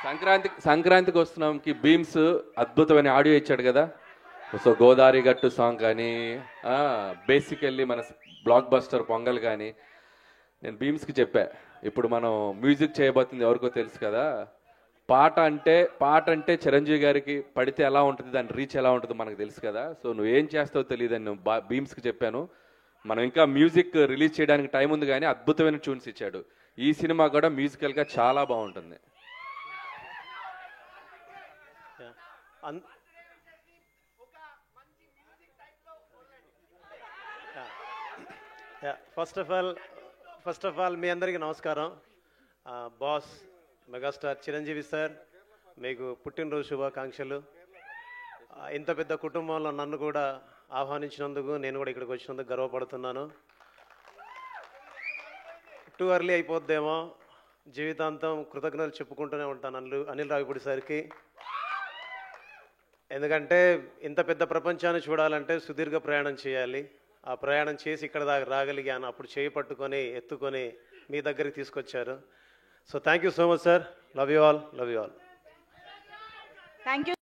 సంక్రాంతికి వస్తున్నాంకి భీమ్స్ అద్భుతమైన ఆడియో ఇచ్చాడు కదా. సో గోదావరి గట్టు సాంగ్ కానీ బేసికల్లీ మన బ్లాక్ బస్టర్ పొంగల్ కానీ, నేను భీమ్స్కి చెప్పా ఇప్పుడు మనం మ్యూజిక్ చేయబోతుంది ఎవరికో తెలుసు కదా. పాట అంటే చిరంజీవి గారికి పడితే ఎలా ఉంటుంది, దాని రీచ్ ఎలా ఉంటుందో మనకు తెలుసు కదా. సో నువ్వేం చేస్తావో తెలియదని నేను భీమ్స్కి చెప్పాను. మనం ఇంకా మ్యూజిక్ రిలీజ్ చేయడానికి టైం ఉంది కానీ అద్భుతమైన ట్యూన్స్ ఇచ్చాడు. ఈ సినిమా కూడా మ్యూజికల్గా చాలా బాగుంటుంది. ఫస్ట్ ఆఫ్ ఆల్ మీ అందరికీ నమస్కారం. బాస్ మెగాస్టార్ చిరంజీవి సార్, మీకు పుట్టినరోజు శుభాకాంక్షలు. ఇంత పెద్ద కుటుంబంలో నన్ను కూడా ఆహ్వానించినందుకు, నేను కూడా ఇక్కడికి వచ్చినందుకు గర్వపడుతున్నాను. టూ ఎర్లీ అయిపోద్దేమో, జీవితాంతం కృతజ్ఞతలు చెప్పుకుంటూనే ఉంటాను అనిల్ రావిపూడి సార్కి. ఎందుకంటే ఇంత పెద్ద ప్రపంచాన్ని చూడాలంటే సుదీర్ఘ ప్రయాణం చేయాలి. ఆ ప్రయాణం చేసి ఇక్కడ దాకా రాగలిగాను. అప్పుడు చేయి పట్టుకొని ఎత్తుకొని మీ దగ్గరికి తీసుకొచ్చారు. So thank you so much sir. Love you all. Thank you.